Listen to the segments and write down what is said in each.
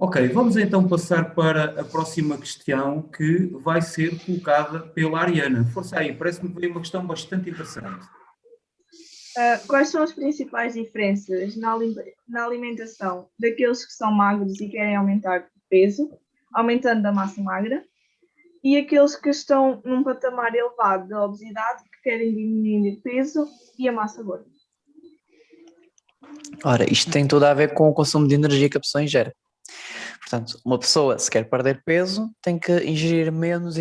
Ok, vamos então passar para a próxima questão que vai ser colocada pela Ariana. Força aí, parece-me que veio uma questão bastante interessante. Quais são as principais diferenças na alimentação daqueles que são magros e querem aumentar o peso, aumentando a massa magra, e aqueles que estão num patamar elevado de obesidade que querem diminuir o peso e a massa gorda? Ora, isto tem tudo a ver com o consumo de energia que a pessoa ingere. Portanto, uma pessoa, se quer perder peso, tem que ingerir menos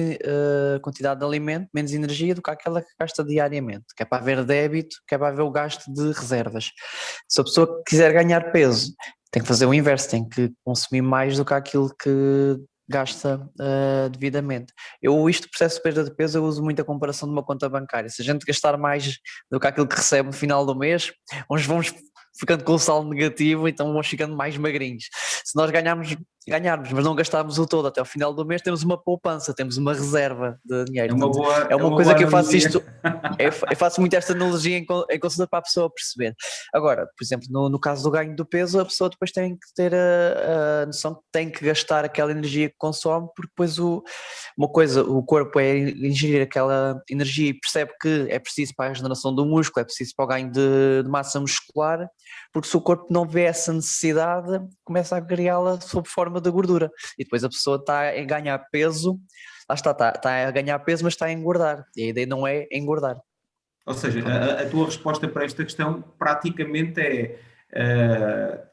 quantidade de alimento, menos energia do que aquela que gasta diariamente, que é para haver débito, que é para haver o gasto de reservas. Se a pessoa quiser ganhar peso, tem que fazer o inverso, tem que consumir mais do que aquilo que gasta devidamente. Isto, processo de perda de peso, eu uso muito a comparação de uma conta bancária. Se a gente gastar mais do que aquilo que recebe no final do mês, uns vamos ficando com o saldo negativo, então vamos ficando mais magrinhos. Se nós ganharmos, mas não gastarmos o todo até ao final do mês, temos uma poupança, temos uma reserva de dinheiro. É uma coisa que eu faço isto, eu faço muito esta analogia em consulta para a pessoa perceber. Agora, por exemplo, no caso do ganho do peso, a pessoa depois tem que ter a noção que tem que gastar aquela energia que consome, porque depois uma coisa, o corpo é ingerir aquela energia e percebe que é preciso para a regeneração do músculo, é preciso para o ganho de massa muscular, porque se o corpo não vê essa necessidade, começa a criá-la sob forma de gordura. E depois a pessoa está a ganhar peso, lá está a ganhar peso, mas está a engordar. E a ideia não é engordar. Ou seja, a tua resposta para esta questão praticamente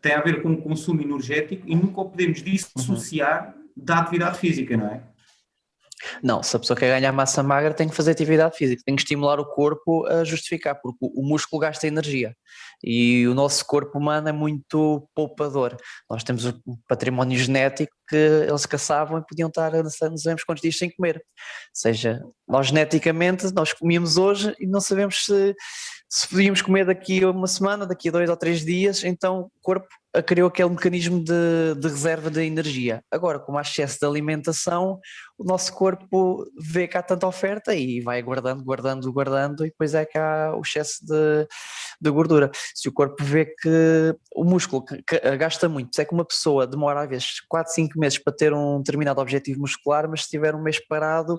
tem a ver com o consumo energético e nunca o podemos dissociar da atividade física, não é? Não, se a pessoa quer ganhar massa magra tem que fazer atividade física, tem que estimular o corpo a justificar, porque o músculo gasta energia e o nosso corpo humano é muito poupador. Nós temos um património genético que eles caçavam e podiam estar não sabemos quantos dias sem comer. Ou seja, nós geneticamente, nós comíamos hoje e não sabemos se podíamos comer daqui a uma semana, daqui a 2 ou 3 dias, então o corpo criou aquele mecanismo de reserva de energia. Agora, como há excesso de alimentação, o nosso corpo vê que há tanta oferta e vai guardando e depois é que há o excesso de gordura. Se o corpo vê que o músculo que gasta muito, se é que uma pessoa demora às vezes 4, 5 meses para ter um determinado objetivo muscular, mas se tiver um mês parado,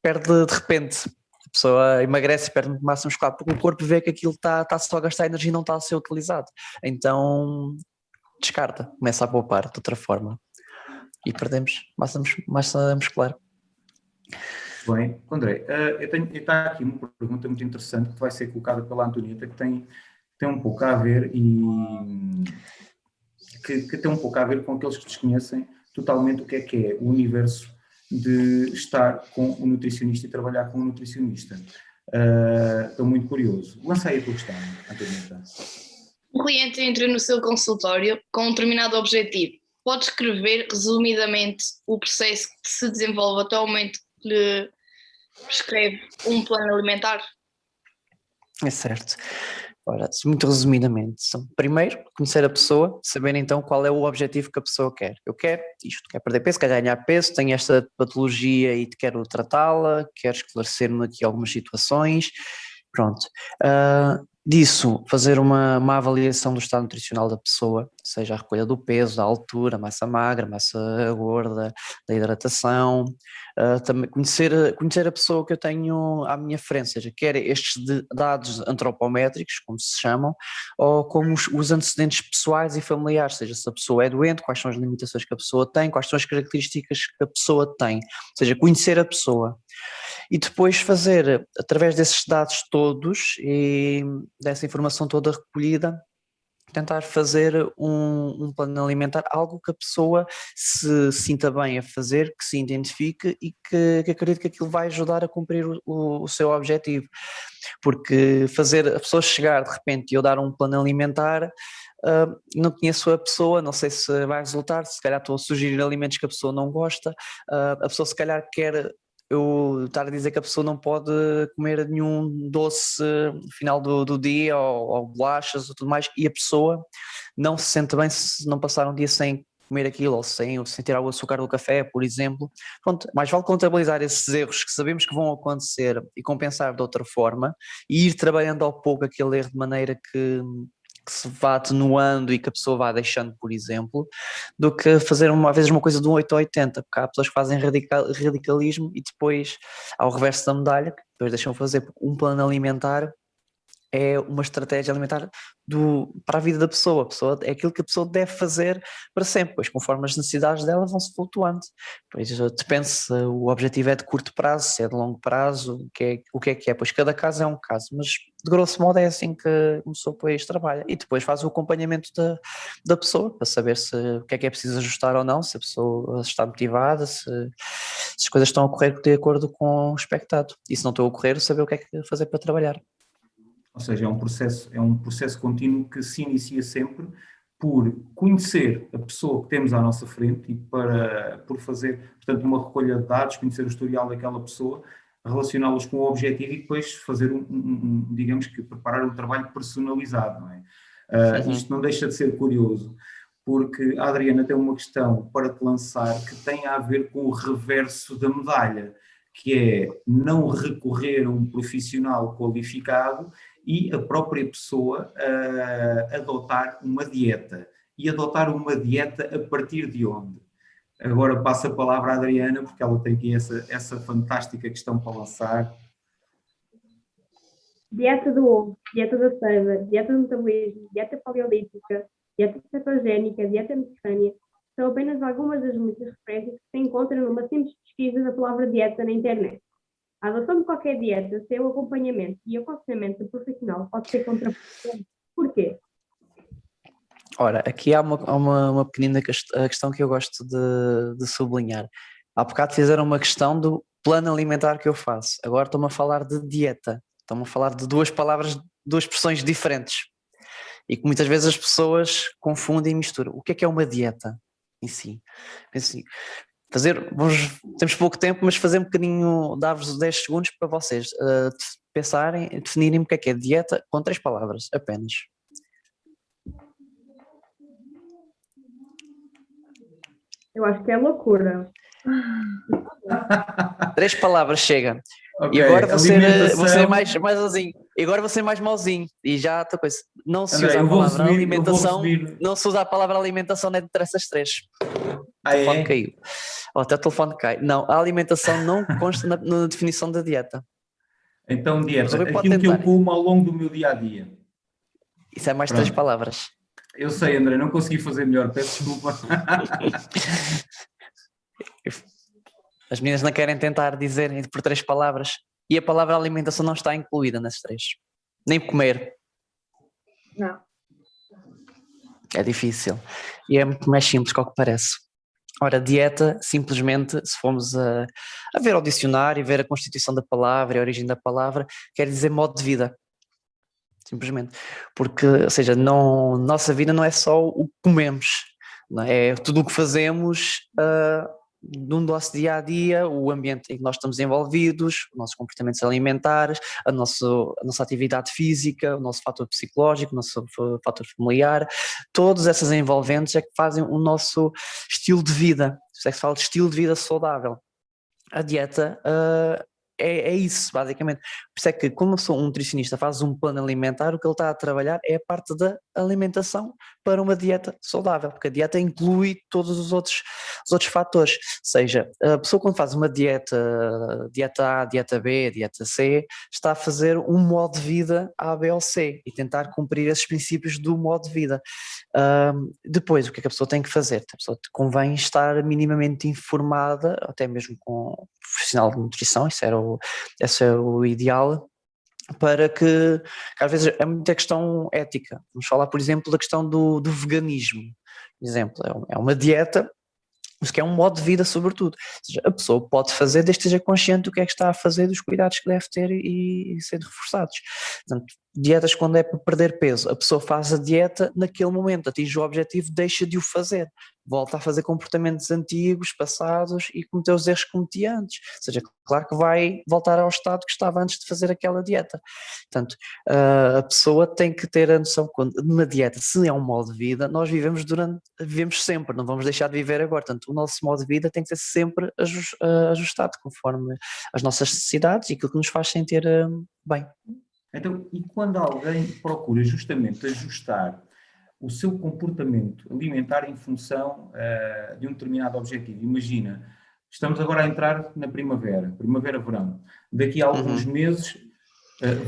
perde de repente. A pessoa emagrece e perde muito massa muscular, porque o corpo vê que aquilo está só a gastar energia e não está a ser utilizado. Então descarta, começa a poupar de outra forma e perdemos massa muscular. Bem, André, está aqui uma pergunta muito interessante que vai ser colocada pela Antonieta, que tem um pouco a ver que tem um pouco a ver com aqueles que desconhecem totalmente o que é o universo de estar com um nutricionista e trabalhar com um nutricionista. Estou muito curioso. Lança aí a tua questão, Antonieta. Um cliente entra no seu consultório com um determinado objetivo. Pode escrever resumidamente o processo que se desenvolve até o momento que lhe prescreve um plano alimentar? É certo. Ora, muito resumidamente, primeiro, conhecer a pessoa, saber então qual é o objetivo que a pessoa quer. Eu quero isto, quero perder peso, quero ganhar peso, tenho esta patologia e quero tratá-la, quero esclarecer-me aqui algumas situações, pronto. Disso, fazer uma avaliação do estado nutricional da pessoa, seja a recolha do peso, da altura, massa magra, massa gorda, da hidratação, também conhecer a pessoa que eu tenho à minha frente, seja quer estes dados antropométricos, como se chamam, ou como os antecedentes pessoais e familiares, seja se a pessoa é doente, quais são as limitações que a pessoa tem, quais são as características que a pessoa tem, ou seja, conhecer a pessoa. E depois fazer, através desses dados todos e dessa informação toda recolhida, tentar fazer um plano alimentar, algo que a pessoa se sinta bem a fazer, que se identifique e que acredite que aquilo vai ajudar a cumprir o seu objetivo. Porque fazer a pessoa chegar de repente e eu dar um plano alimentar, não conheço a pessoa, não sei se vai resultar, se calhar estou a sugerir alimentos que a pessoa não gosta, a pessoa se calhar quer eu estar a dizer que a pessoa não pode comer nenhum doce no final do dia ou bolachas ou tudo mais, e a pessoa não se sente bem se não passar um dia sem comer aquilo ou sem tirar o açúcar do café, por exemplo. Pronto, mais vale contabilizar esses erros que sabemos que vão acontecer e compensar de outra forma e ir trabalhando ao pouco aquele erro de maneira que que se vá atenuando e que a pessoa vá deixando, por exemplo, do que fazer às vezes uma coisa de um 8 a 80, porque há pessoas que fazem radicalismo e depois há o reverso da medalha, que depois deixam fazer, porque um plano alimentar é uma estratégia alimentar para a vida da pessoa. A pessoa é aquilo que a pessoa deve fazer para sempre, pois conforme as necessidades dela vão-se flutuando. Pois depende se o objetivo é de curto prazo, se é de longo prazo, o que é, pois cada caso é um caso, mas de grosso modo é assim que uma pessoa depois trabalha e depois faz o acompanhamento da pessoa para saber se o que é preciso ajustar ou não, se a pessoa está motivada, se as coisas estão a correr de acordo com o expectado e se não estão a correr, saber o que é que fazer para trabalhar. Ou seja, é um processo contínuo que se inicia sempre por conhecer a pessoa que temos à nossa frente e por fazer, portanto, uma recolha de dados, conhecer o historial daquela pessoa, relacioná-los com o objetivo e depois fazer digamos que preparar um trabalho personalizado, não é? Isto não deixa de ser curioso, porque a Adriana tem uma questão para te lançar que tem a ver com o reverso da medalha, que é não recorrer a um profissional qualificado e a própria pessoa adotar uma dieta. E adotar uma dieta a partir de onde? Agora passo a palavra à Adriana, porque ela tem aqui essa fantástica questão para lançar. Dieta do ovo, dieta da seiva, dieta do metabolismo, dieta paleolítica, dieta cetogénica, dieta mediterrânea, são apenas algumas das muitas referências que se encontram numa simples pesquisa da palavra dieta na internet. A adoção de qualquer dieta, sem o acompanhamento e aconselhamento do profissional, pode ser contraproducente. Porquê? Ora, aqui há uma pequenina questão que eu gosto de sublinhar. Há bocado fizeram uma questão do plano alimentar que eu faço. Agora estão-me a falar de dieta. Estão-me a falar de duas palavras, duas expressões diferentes. E que muitas vezes as pessoas confundem e misturam. O que é uma dieta em si? Assim, temos pouco tempo, mas fazer um bocadinho, dar-vos 10 segundos para vocês pensarem, definirem o que é dieta com 3 palavras apenas. Eu acho que é loucura. 3 palavras chega. Okay, e agora vou ser mais mauzinho. E agora vou ser mais mauzinho. E já outra coisa. Não se usa a palavra alimentação. Não se usa a palavra alimentação entre essas 3. O telefone caiu. Até o telefone cai. Não, a alimentação não consta na definição da dieta. Então, dieta, aquilo que eu como ao longo do meu dia-a-dia. Isso é mais 3 palavras. Eu sei, André, não consegui fazer melhor, peço desculpa. As meninas não querem tentar dizer por 3 palavras e a palavra alimentação não está incluída nesses 3. Nem comer. Não. É difícil. E é muito mais simples que o que parece. Ora, dieta, simplesmente, se formos a ver ao dicionário e ver a constituição da palavra e a origem da palavra, quer dizer modo de vida. Simplesmente. Porque, ou seja, nossa vida não é só o que comemos, não é tudo o que fazemos no nosso dia a dia, o ambiente em que nós estamos envolvidos, os nossos comportamentos alimentares, a nossa atividade física, o nosso fator psicológico, o nosso fator familiar, todas essas envolventes é que fazem o nosso estilo de vida. Isso é que se fala de estilo de vida saudável. A dieta é isso, basicamente. Por isso é que, como eu sou um nutricionista, faz um plano alimentar, o que ele está a trabalhar é a parte da alimentação para uma dieta saudável, porque a dieta inclui todos os outros fatores. Ou seja, a pessoa quando faz uma dieta A, dieta B, dieta C, está a fazer um modo de vida A, B ou C e tentar cumprir esses princípios do modo de vida. Depois, o que é que a pessoa tem que fazer? A pessoa convém estar minimamente informada, até mesmo com um profissional de nutrição, esse é o ideal, para que às vezes é muita questão ética. Vamos falar, por exemplo, da questão do veganismo. Por exemplo, é uma dieta, mas que é um modo de vida sobretudo. Ou seja, a pessoa pode fazer desde que esteja consciente do que é que está a fazer, dos cuidados que deve ter e ser reforçados. Portanto, dietas quando é para perder peso, a pessoa faz a dieta naquele momento, atinge o objetivo, deixa de o fazer, volta a fazer comportamentos antigos, passados e cometer os erros que cometia antes. Ou seja, claro que vai voltar ao estado que estava antes de fazer aquela dieta. Portanto, a pessoa tem que ter a noção que numa dieta, se é um modo de vida, nós vivemos sempre, não vamos deixar de viver agora. Portanto, o nosso modo de vida tem que ser sempre ajustado conforme as nossas necessidades e aquilo que nos faz sentir bem. Então, e quando alguém procura justamente ajustar o seu comportamento alimentar em função de um determinado objetivo, imagina, estamos agora a entrar na primavera-verão, daqui a alguns meses,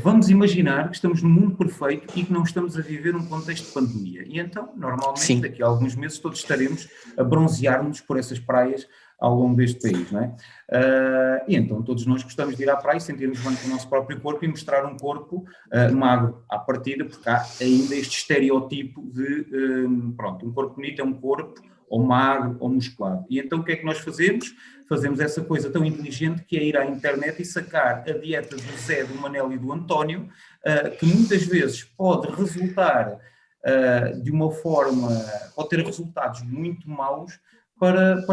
vamos imaginar que estamos no mundo perfeito e que não estamos a viver um contexto de pandemia. E então, normalmente, Sim. daqui a alguns meses todos estaremos a bronzear-nos por essas praias ao longo deste país, não é? E então todos nós gostamos de ir à praia e sentirmos bem com o nosso próprio corpo e mostrar um corpo magro à partida, porque há ainda este estereótipo de, pronto, um corpo bonito é um corpo ou magro ou musculado. E então o que é que nós fazemos? Fazemos essa coisa tão inteligente que é ir à internet e sacar a dieta do Zé, do Manel e do António, que muitas vezes pode resultar de uma forma, pode ter resultados muito maus para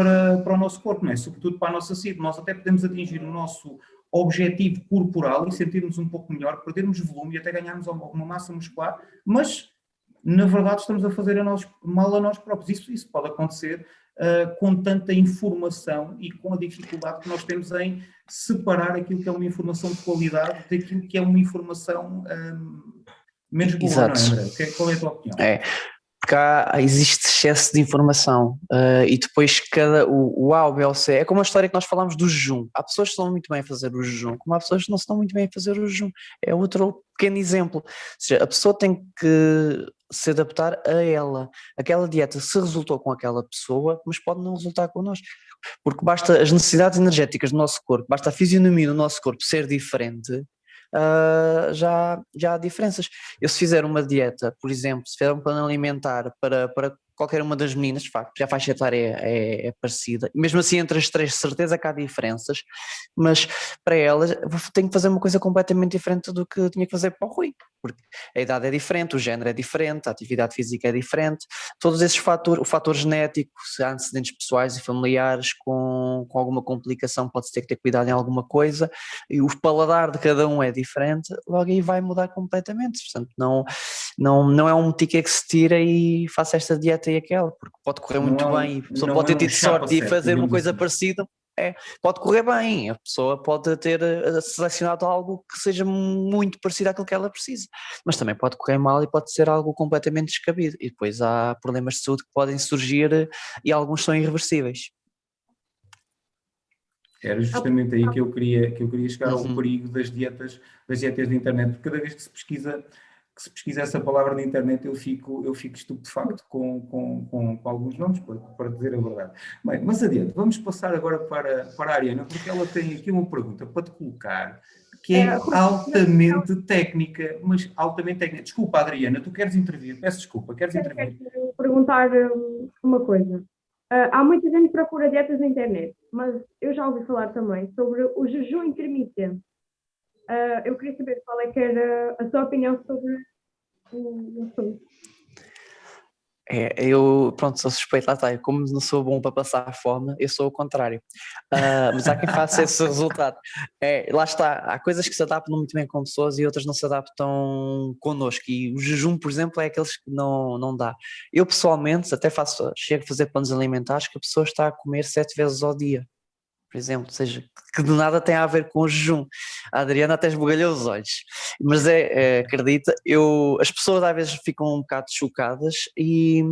o nosso corpo, não é? Sobretudo para a nossa saúde. Nós até podemos atingir o nosso objetivo corporal e sentirmos um pouco melhor, perdermos volume e até ganharmos alguma massa muscular, mas na verdade estamos a fazer mal a nós próprios. Isso pode acontecer com tanta informação e com a dificuldade que nós temos em separar aquilo que é uma informação de qualidade daquilo que é uma informação menos boa, Exato. Não é, André? Qual é a tua opinião? Porque existe excesso de informação e depois o A, o B ou o C, é como a história que nós falámos do jejum. Há pessoas que estão muito bem a fazer o jejum, como há pessoas que não estão muito bem a fazer o jejum. É outro pequeno exemplo. Ou seja, a pessoa tem que se adaptar a ela. Aquela dieta se resultou com aquela pessoa, mas pode não resultar connosco. Porque basta as necessidades energéticas do nosso corpo, basta a fisionomia do nosso corpo ser diferente, já há diferenças. Eu se fizer uma dieta, por exemplo, se fizer um plano alimentar para qualquer uma das meninas, de facto, já a faixa etária é parecida, mesmo assim entre as três, de certeza que há diferenças, mas para elas tenho que fazer uma coisa completamente diferente do que tinha que fazer para o Rui, porque a idade é diferente, o género é diferente, a atividade física é diferente, todos esses fatores, o fator genético, se há antecedentes pessoais e familiares com alguma complicação, pode-se ter que ter cuidado em alguma coisa, e o paladar de cada um é diferente, logo aí vai mudar completamente, portanto não é um ticket que se tira e faça esta dieta e aquela, porque pode correr muito bem, a pessoa pode ter tido sorte e fazer uma coisa parecida, pode correr bem, a pessoa pode ter selecionado algo que seja muito parecido àquilo que ela precisa, mas também pode correr mal e pode ser algo completamente descabido, e depois há problemas de saúde que podem surgir e alguns são irreversíveis. Era justamente aí que eu queria chegar ao perigo das dietas de internet, porque cada vez que se pesquisa essa palavra na internet eu fico estupefacto com alguns nomes, para dizer a verdade. Bem, mas adiante, vamos passar agora para a Ariana, porque ela tem aqui uma pergunta para te colocar, que é altamente técnica, mas altamente técnica. Desculpa, Adriana, tu queres intervir? Peço desculpa, queres intervir? Quero perguntar uma coisa. Há muita gente que procura dietas na internet, mas eu já ouvi falar também sobre o jejum intermitente. Eu queria saber qual é que era a sua opinião sobre o assunto. Eu sou suspeito, lá está, como não sou bom para passar fome, eu sou o contrário, mas há quem faça esse resultado. Lá está, há coisas que se adaptam muito bem com pessoas e outras não se adaptam connosco, e o jejum, por exemplo, é aqueles que não dá. Eu pessoalmente até chego a fazer planos alimentares que a pessoa está a comer 7 vezes ao dia, por exemplo, ou seja, que de nada tem a ver com o jejum. A Adriana até esbugalhou os olhos, mas acredita, as pessoas às vezes ficam um bocado chocadas e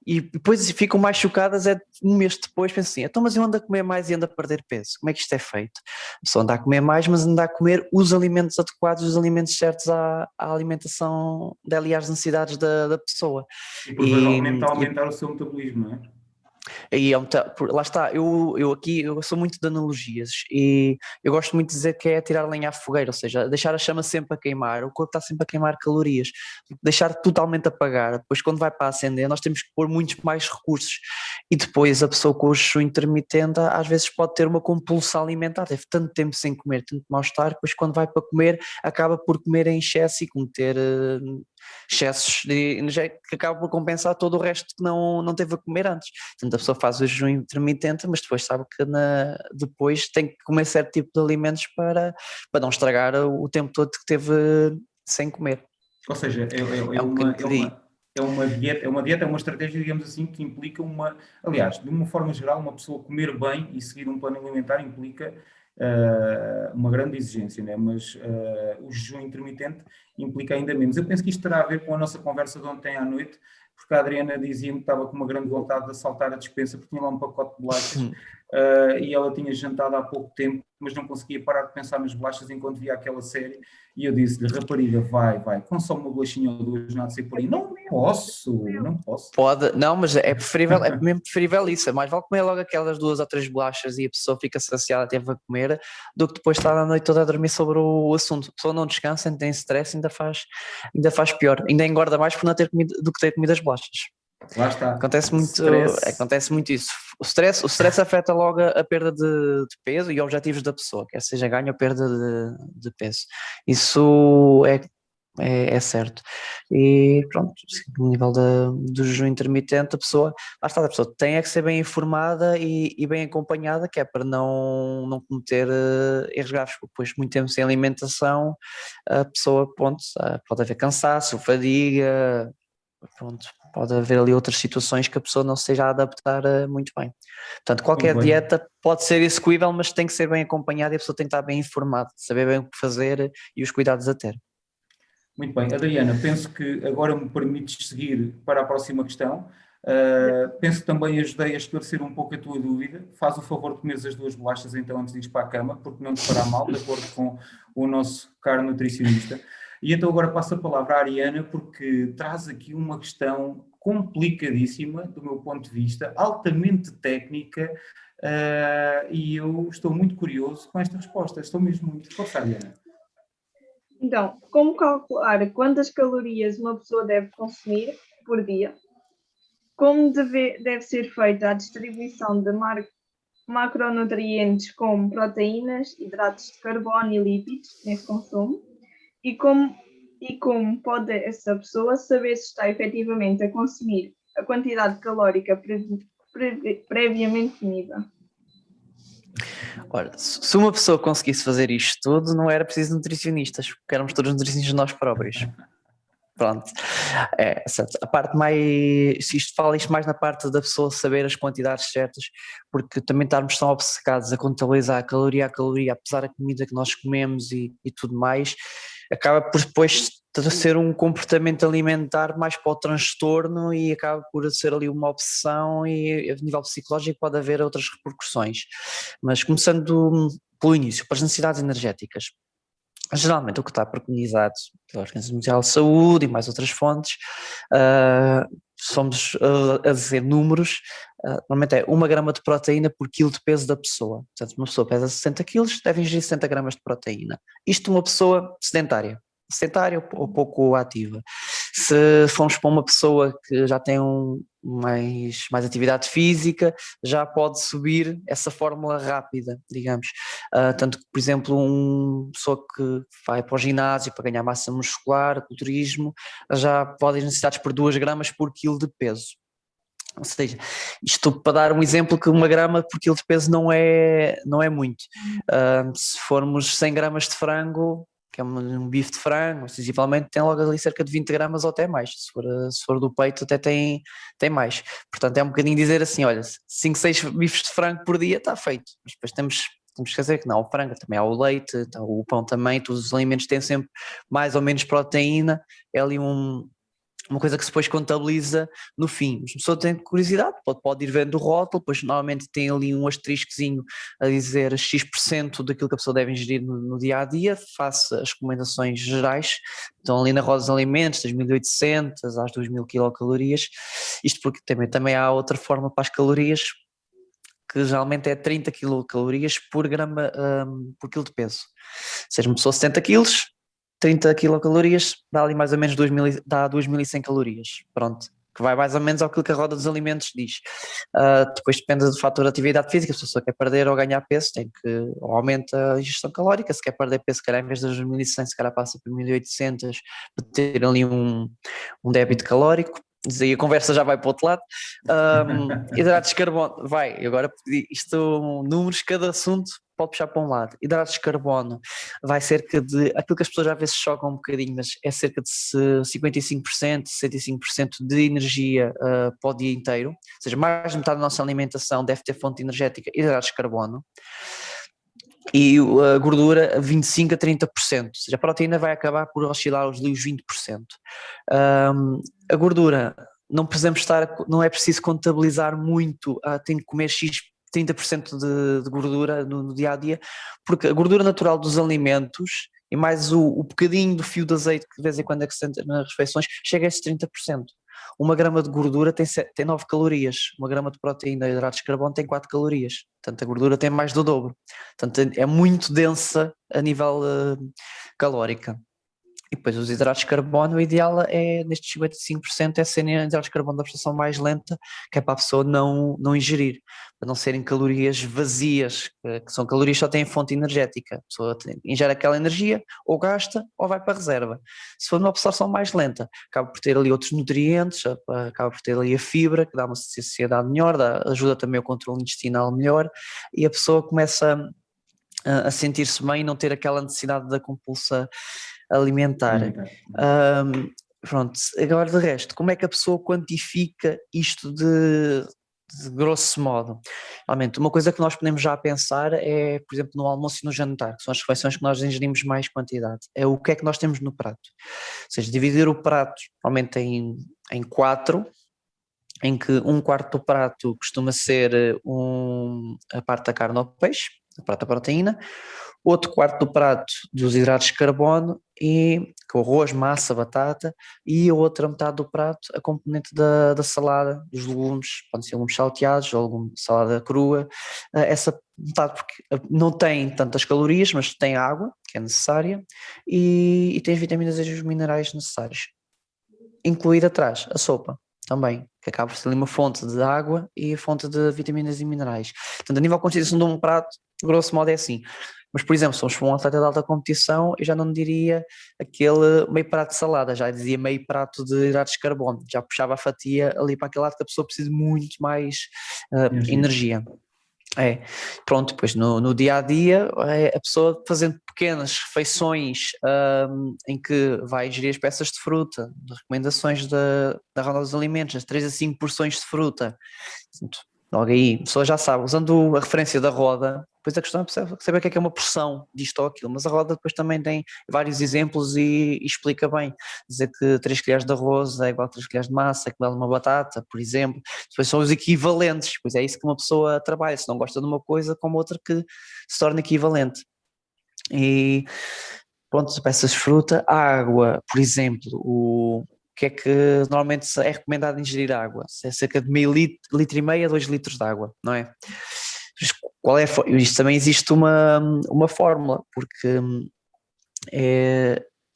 depois ficam mais chocadas um mês depois, pensam assim, então mas eu ando a comer mais e ando a perder peso, como é que isto é feito? A pessoa anda a comer mais, mas anda a comer os alimentos adequados, os alimentos certos à alimentação dela e às necessidades da pessoa. E provavelmente aumentar o seu metabolismo, não é? Lá está, eu aqui sou muito de analogias e eu gosto muito de dizer que é tirar lenha à fogueira, ou seja, deixar a chama sempre a queimar, o corpo está sempre a queimar calorias, deixar totalmente apagar, depois quando vai para acender nós temos que pôr muitos mais recursos e depois a pessoa com o jejum intermitente às vezes pode ter uma compulsão alimentar, teve tanto tempo sem comer, tanto mal-estar, depois quando vai para comer acaba por comer em excesso e cometer excessos de energia que acaba por compensar todo o resto que não teve a comer antes. Portanto, a pessoa faz o jejum intermitente, mas depois sabe que depois tem que comer certo tipo de alimentos para não estragar o tempo todo que teve sem comer. Ou seja, é uma estratégia, digamos assim, que implica aliás, de uma forma geral, uma pessoa comer bem e seguir um plano alimentar implica uma grande exigência, né? Mas o jejum intermitente implica ainda menos. Eu penso que isto terá a ver com a nossa conversa de ontem à noite, porque a Adriana dizia-me que estava com uma grande vontade de assaltar a despensa, porque tinha lá um pacote de bolachas e ela tinha jantado há pouco tempo, mas não conseguia parar de pensar nas bolachas enquanto via aquela série. E eu disse-lhe, rapariga, vai, consome uma bolachinha ou duas, não há de ser por aí. Não posso. Pode, não, mas é mesmo preferível isso. É mais vale comer logo aquelas 2 ou 3 bolachas e a pessoa fica saciada, teve a comer, do que depois estar a noite toda a dormir sobre o assunto. A pessoa não descansa, ainda tem stress, ainda faz pior. Ainda engorda mais por não ter comido do que ter comido as bolachas. Lá está. Acontece muito isso. O stress afeta logo a perda de peso e objetivos da pessoa, quer seja ganho ou perda de peso. Isso é certo. E pronto, no nível do jejum intermitente, a pessoa tem que ser bem informada e bem acompanhada, que é para não cometer erros graves, porque depois muito tempo sem alimentação, a pessoa, pronto, pode haver cansaço, fadiga, pronto, pode haver ali outras situações que a pessoa não se esteja a adaptar muito bem. Portanto, qualquer dieta pode ser execuível, mas tem que ser bem acompanhada e a pessoa tem que estar bem informada, saber bem o que fazer e os cuidados a ter. Muito bem. Adriana, penso que agora me permites seguir para a próxima questão. Penso que também ajudei a esclarecer um pouco a tua dúvida. Faz o favor de comeres as 2 bolachas então antes de ir para a cama, porque não te fará mal, de acordo com o nosso caro nutricionista. E então agora passo a palavra à Ariana, porque traz aqui uma questão complicadíssima, do meu ponto de vista, altamente técnica, e eu estou muito curioso com esta resposta. Estou mesmo muito... Força, Ariana. Então, como calcular quantas calorias uma pessoa deve consumir por dia? Como deve ser feita a distribuição de macronutrientes como proteínas, hidratos de carbono e lípidos nesse consumo? E como pode essa pessoa saber se está efetivamente a consumir a quantidade calórica previamente definida? Ora, se uma pessoa conseguisse fazer isto tudo, não era preciso nutricionistas, porque éramos todos nutricionistas nós próprios. Pronto, certo. A parte mais, se isto fala isto mais na parte da pessoa saber as quantidades certas, porque também estarmos tão obcecados a contabilizar a caloria, apesar da comida que nós comemos e tudo mais, acaba por depois ser um comportamento alimentar mais para o transtorno e acaba por ser ali uma obsessão e a nível psicológico pode haver outras repercussões. Mas começando pelo início, para as necessidades energéticas. Geralmente o que está preconizado pela Organização Mundial de Saúde e mais outras fontes, somos a dizer números, normalmente é 1 grama de proteína por quilo de peso da pessoa. Portanto, uma pessoa pesa 60 quilos, deve ingerir 60 gramas de proteína. Isto uma pessoa sedentária ou pouco ativa. Se formos para uma pessoa que já tem mais atividade física, já pode subir essa fórmula rápida, digamos. Tanto que, por exemplo, uma pessoa que vai para o ginásio para ganhar massa muscular, culturismo, já pode ter necessidades por 2 gramas por quilo de peso. Ou seja, isto para dar um exemplo que 1 grama por quilo de peso não é muito. Se formos 100 gramas de frango, que é um bife de frango, sensivelmente tem logo ali cerca de 20 gramas ou até mais, se for do peito até tem mais, portanto é um bocadinho dizer assim, olha, 5, 6 bifes de frango por dia está feito, mas depois temos que dizer que não, o frango também há o leite, o pão também, todos os alimentos têm sempre mais ou menos proteína, é ali uma coisa que se depois contabiliza no fim. Mas a pessoa tem curiosidade, pode ir vendo o rótulo, depois normalmente tem ali um asteriscozinho a dizer X% daquilo que a pessoa deve ingerir no dia a dia, face as recomendações gerais, estão ali na roda dos alimentos, das 1800 às 2000 quilocalorias, isto porque também há outra forma para as calorias, que geralmente é 30 quilocalorias por grama por quilo de peso. Ou seja, uma pessoa 70 quilos, 30 quilocalorias dá ali mais ou menos 2100 calorias, pronto, que vai mais ou menos ao que a roda dos alimentos diz. Depois depende do fator de atividade física, se a pessoa quer perder ou ganhar peso, tem que ou aumenta a ingestão calórica, se quer perder peso, se calhar em vez de 2100, se calhar passa por 1800 para ter ali um débito calórico. Aí a conversa já vai para o outro lado. Hidratos de carbono, agora isto, números, cada assunto pode puxar para um lado. Hidratos de carbono vai cerca de, aquilo que as pessoas às vezes chocam um bocadinho, mas é cerca de 55%, 65% de energia para o dia inteiro, ou seja, mais de metade da nossa alimentação deve ter fonte energética hidratos de carbono. e a gordura 25% a 30%, ou seja, a proteína vai acabar por oscilar aos 20%. A gordura, não é preciso contabilizar muito, tem que comer X 30% de gordura no dia a dia, porque a gordura natural dos alimentos e mais o bocadinho do fio de azeite que de vez em quando é que se sente nas refeições, chega a esses 30%. Uma grama de gordura tem 9 calorias, uma grama de proteína e hidratos de carbono tem 4 calorias, portanto a gordura tem mais do dobro, portanto é muito densa a nível calórica. E depois os hidratos de carbono, o ideal é nestes 55% é serem hidratos de carbono da absorção mais lenta, que é para a pessoa não ingerir, para não serem calorias vazias, que são calorias que só têm fonte energética. A pessoa ingere aquela energia, ou gasta, ou vai para a reserva. Se for uma absorção mais lenta, acaba por ter ali outros nutrientes, acaba por ter ali a fibra, que dá uma saciedade melhor, ajuda também o controle intestinal melhor, e a pessoa começa a sentir-se bem e não ter aquela necessidade da compulsa alimentar. Pronto, agora de resto, como é que a pessoa quantifica isto de grosso modo? Realmente, uma coisa que nós podemos já pensar é, por exemplo, no almoço e no jantar, que são as refeições que nós ingerimos mais quantidade, é o que é que nós temos no prato. Ou seja, dividir o prato normalmente em 4, em que um quarto do prato costuma ser a parte da carne ou peixe, a parte da proteína, outro quarto do prato dos hidratos de carbono e com arroz, massa, batata, e a outra metade do prato a componente da salada, dos legumes, podem ser legumes salteados ou salada crua, essa metade porque não tem tantas calorias, mas tem água, que é necessária, e tem as vitaminas e os minerais necessários. Incluída atrás a sopa também, que acaba por ser ali uma fonte de água e a fonte de vitaminas e minerais. Portanto, a nível de constituição de um prato, grosso modo é assim. Mas, por exemplo, se formos para um atleta de alta competição, eu já não diria aquele meio prato de salada, já dizia meio prato de hidratos de carbono, já puxava a fatia ali para aquele lado que a pessoa precisa de muito mais energia. Pronto, depois no dia a dia a pessoa fazendo pequenas refeições em que vai ingerir as peças de fruta, as recomendações da Ronda dos Alimentos, as 3 a 5 porções de fruta. Portanto, logo aí, a pessoa já sabe, usando a referência da roda, depois a questão é saber o que é uma porção disto ou aquilo, mas a roda depois também tem vários exemplos e explica bem, dizer que 3 colheres de arroz é igual a 3 colheres de massa, é igual a uma batata, por exemplo, depois são os equivalentes, pois é isso que uma pessoa trabalha, se não gosta de uma coisa, como outra que se torna equivalente. E pronto, peças de fruta, água, por exemplo, o que é que normalmente é recomendado ingerir água? É cerca de meio litro e meio a 2 litros de água, não é? Isto também existe uma fórmula, porque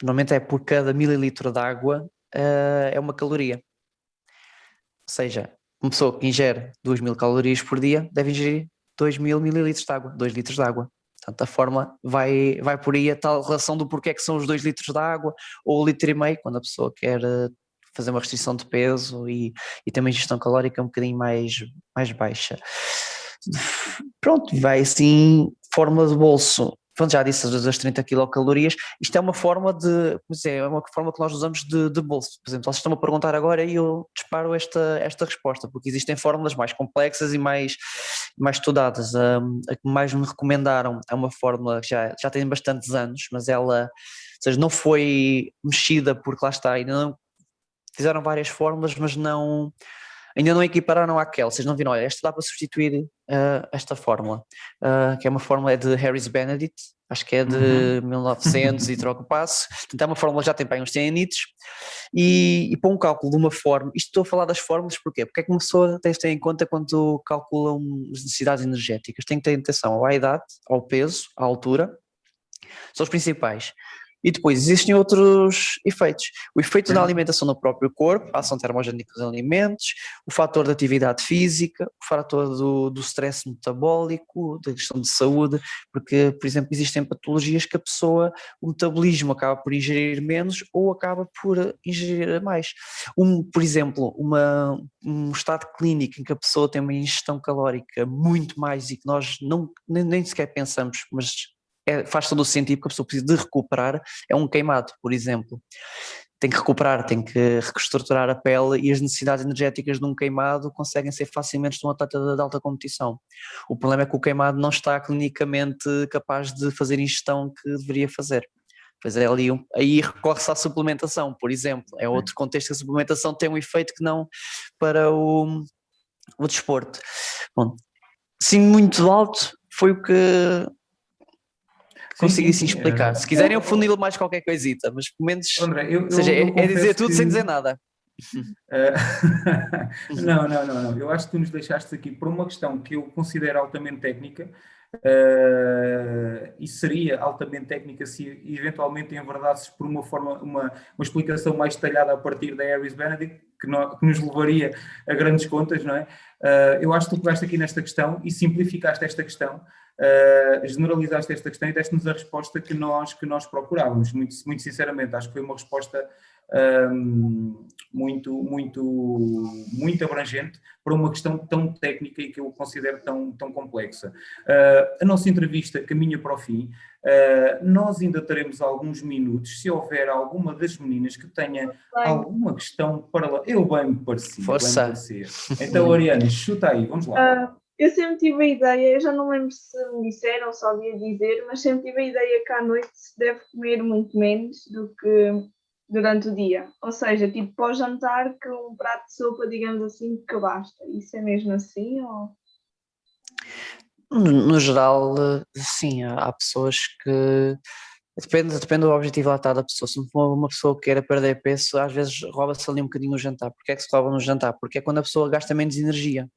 normalmente é por cada mililitro de água é uma caloria. Ou seja, uma pessoa que ingere 2.000 calorias por dia deve ingerir 2.000 mililitros de água, 2 litros de água. Portanto, a fórmula vai por aí a tal relação do porquê é que são os 2 litros de água ou o litro e meio, quando a pessoa quer fazer uma restrição de peso e ter uma ingestão calórica um bocadinho mais baixa. Pronto, vai assim, fórmula de bolso. Pronto, já disse das 30 quilocalorias, isto é uma forma é uma forma que nós usamos de bolso. Por exemplo, vocês estão-me a perguntar agora e eu disparo esta resposta, porque existem fórmulas mais complexas e mais estudadas. A que mais me recomendaram é uma fórmula que já tem bastantes anos, mas ela, ou seja, não foi mexida porque lá está, ainda não fizeram várias fórmulas, mas ainda não equipararam àquela. Vocês não viram, olha, esta dá para substituir esta fórmula, que é uma fórmula de Harris Benedict, acho que é de 1900 e troca o passo, portanto é uma fórmula que já tem para aí uns 100 anitos, e para um cálculo de uma fórmula, isto estou a falar das fórmulas porquê? Porque é que uma pessoa tem que ter em conta quando calcula as necessidades energéticas, tem que ter atenção à idade, ao peso, à altura, são os principais. E depois existem outros efeitos. O efeito da alimentação no próprio corpo, a ação termogénica dos alimentos, o fator da atividade física, o fator do stress metabólico, da questão de saúde, porque, por exemplo, existem patologias que o metabolismo acaba por ingerir menos ou acaba por ingerir mais. Por exemplo, um estado clínico em que a pessoa tem uma ingestão calórica muito mais e que nós nem sequer pensamos, mas faz todo o sentido, porque a pessoa precisa de recuperar, é um queimado, por exemplo. tem que recuperar, tem que reestruturar a pele e as necessidades energéticas de um queimado conseguem ser facilmente de um atleta de alta competição. O problema é que o queimado não está clinicamente capaz de fazer a ingestão que deveria fazer. Pois é, ali aí recorre-se à suplementação, por exemplo. É outro contexto que a suplementação tem um efeito que não para o desporto. Bom, sim, muito alto foi o que consegui sim, explicar. Se quiserem eu funilo mais qualquer coisita, mas pelo menos, André, ou seja, é dizer tudo que... sem dizer nada. Não. Eu acho que tu nos deixaste aqui por uma questão que eu considero altamente técnica, e seria altamente técnica se eventualmente enverdasses por uma forma, uma explicação mais detalhada a partir da Harris Benedict, que nos levaria a grandes contas, não é? Eu acho que tu pegaste aqui nesta questão e simplificaste esta questão, generalizaste esta questão e deste-nos a resposta que nós procurávamos, muito sinceramente. Acho que foi uma resposta muito abrangente para uma questão tão técnica e que eu considero tão complexa. A nossa entrevista caminha para o fim. Nós ainda teremos alguns minutos, se houver alguma das meninas que tenha alguma questão para lá. Eu bem me parecia. Força. Então, Ariana, chuta aí, vamos lá. Eu sempre tive a ideia, eu já não lembro se me disseram, só havia dizer, mas sempre tive a ideia que à noite se deve comer muito menos do que durante o dia. Ou seja, tipo, para o jantar, que um prato de sopa, digamos assim, que basta. Isso é mesmo assim? Ou... No geral, sim, há pessoas que... Depende do objetivo lá está da pessoa. Se for uma pessoa que queira perder peso, às vezes rouba-se ali um bocadinho o jantar. Porquê é que se rouba no jantar? Porque é quando a pessoa gasta menos energia.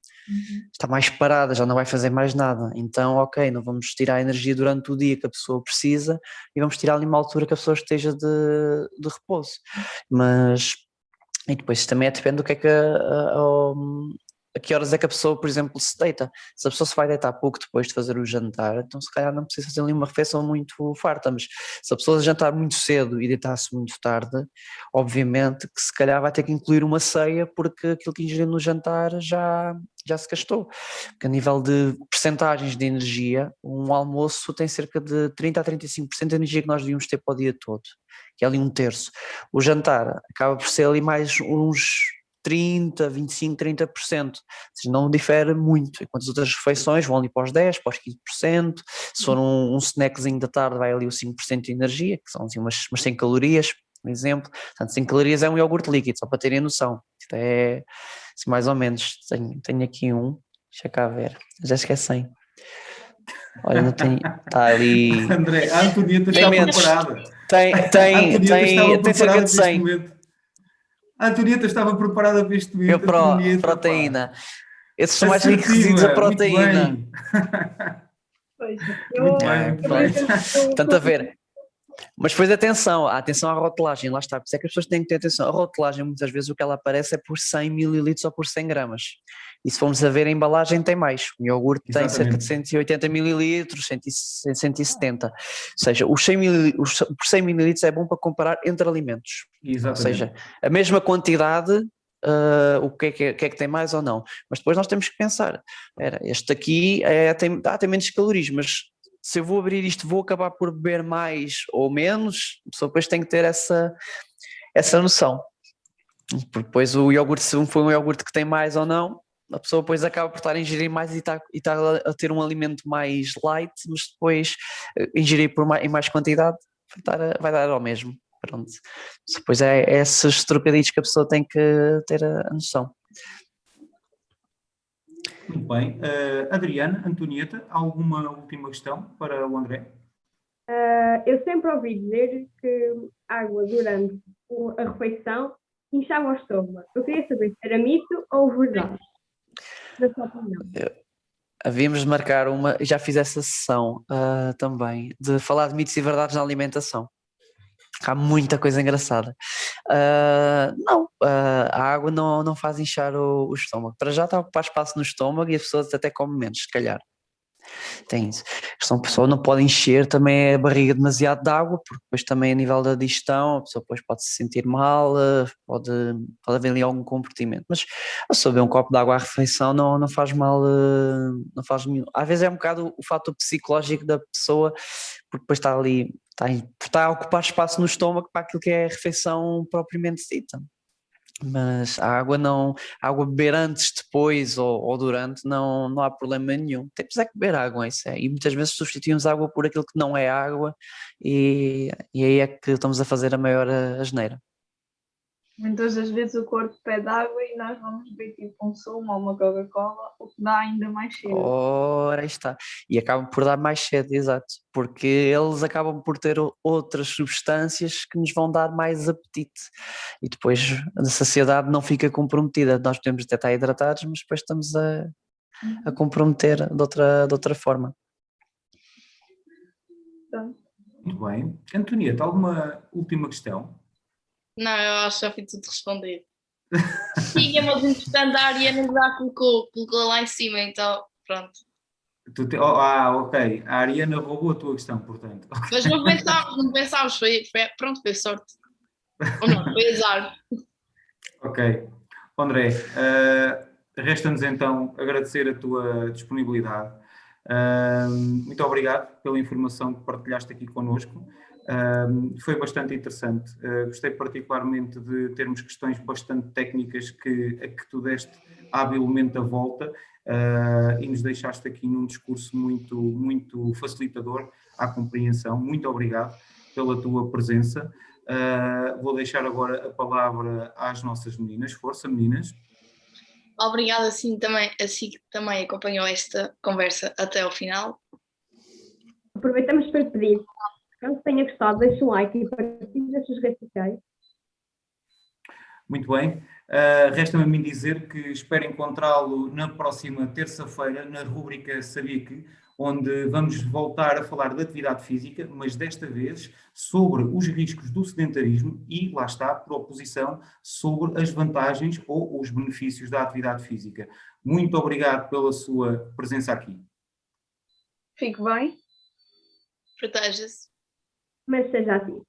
Está mais parada, já não vai fazer mais nada. Então, ok, não vamos tirar a energia durante o dia que a pessoa precisa e vamos tirar ali uma altura que a pessoa esteja de repouso. Mas, e depois também depende do que é que a que horas é que a pessoa, por exemplo, se deita. Se a pessoa se vai deitar pouco depois de fazer o jantar, então se calhar não precisa fazer ali uma refeição muito farta, mas se a pessoa jantar muito cedo e deitar-se muito tarde, obviamente que se calhar vai ter que incluir uma ceia, porque aquilo que ingeriu no jantar já se gastou. Porque a nível de percentagens de energia, um almoço tem cerca de 30 a 35% de energia que nós devíamos ter para o dia todo, que é ali um terço. O jantar acaba por ser ali mais uns 30, 25, 30%, ou seja, não difere muito, enquanto as outras refeições vão ali para os 10, para os 15%, se for um snackzinho da tarde vai ali o 5% de energia, que são assim umas 100 calorias, por exemplo. Portanto, 100 calorias é um iogurte líquido, só para terem noção. Isto é assim, mais ou menos. Tenho aqui deixa cá ver, já esqueci. Olha, não tenho. Está ali. André, a Antonieta está preparada. Tem cerca de 100. A Antonieta estava preparada para este momento. Proteína. Esses são mais ricos resíduos a proteína. Muito bem. Portanto, a ver. Mas depois atenção à rotulagem, lá está, por isso é que as pessoas têm que ter atenção. A rotulagem, muitas vezes, o que ela aparece é por 100 ml ou por 100 gramas. E se formos a ver, a embalagem tem mais. O iogurte tem cerca de 180 ml, 170. Ou seja, os 100 ml é bom para comparar entre alimentos. Exatamente. Ou seja, a mesma quantidade, o que é que tem mais ou não. Mas depois nós temos que pensar, este aqui tem menos calorias, mas se eu vou abrir isto, vou acabar por beber mais ou menos, a pessoa depois tem que ter essa noção. Porque depois o iogurte, se for um iogurte que tem mais ou não, a pessoa depois acaba por estar a ingerir mais e está a ter um alimento mais light, mas depois ingerir em mais quantidade vai dar ao mesmo. Pronto. Depois é esses trocadilhos que a pessoa tem que ter a noção. Muito bem. Adriana, Antonieta, alguma última questão para o André? Eu sempre ouvi dizer que água durante a refeição inchava o estômago. Eu queria saber se era mito ou verdade. Da sua opinião. Havíamos de marcar já fiz essa sessão também, de falar de mitos e verdades na alimentação. Há muita coisa engraçada. A água não faz inchar o estômago. Para já está a ocupar espaço no estômago e as pessoas até comem menos, se calhar. Tem isso. A pessoa não pode encher também a barriga demasiado de água, porque depois também a nível da digestão a pessoa depois pode se sentir mal, pode haver ali algum comportamento. Mas a pessoa beber um copo de água à refeição não faz mal, não faz nenhum. Às vezes é um bocado o fator psicológico da pessoa, porque depois está está a ocupar espaço no estômago para aquilo que é a refeição propriamente dita. Mas a água não, a água beber antes, depois ou durante não há problema nenhum. Temos é que beber água, isso é. E muitas vezes substituímos água por aquilo que não é água e aí é que estamos a fazer a maior asneira. Muitas das vezes o corpo pede água e nós vamos beber tipo um sumo ou uma Coca-Cola, o que dá ainda mais cedo. Ora, aí está. E acabam por dar mais sede, exato. Porque eles acabam por ter outras substâncias que nos vão dar mais apetite. E depois a saciedade não fica comprometida. Nós podemos até estar hidratados, mas depois estamos a comprometer de outra forma. Pronto. Muito bem. Antonieta, alguma última questão? Não, eu acho que já foi tudo respondido. Sim, é mais importante, a Ariana já colocou lá em cima, então pronto. Ok. A Ariana roubou a tua questão, portanto. Mas não pensámos, pronto, foi sorte. Ou não, foi azar. Ok. André, resta-nos então agradecer a tua disponibilidade. Muito obrigado pela informação que partilhaste aqui connosco. Foi bastante interessante. Gostei particularmente de termos questões bastante técnicas a que tu deste habilmente a volta e nos deixaste aqui num discurso muito, muito facilitador à compreensão. Muito obrigado pela tua presença. Vou deixar agora a palavra às nossas meninas. Força, meninas. Obrigada, assim que também acompanhou esta conversa até ao final. Aproveitamos para pedir, caso tenha gostado, deixe um like e partilhe nas suas redes sociais. Muito bem. Resta-me a mim dizer que espero encontrá-lo na próxima terça-feira, na rúbrica Sabia Que, onde vamos voltar a falar de atividade física, mas desta vez sobre os riscos do sedentarismo e, lá está, por oposição, sobre as vantagens ou os benefícios da atividade física. Muito obrigado pela sua presença aqui. Fico bem. Proteja-se. Mas seja assim.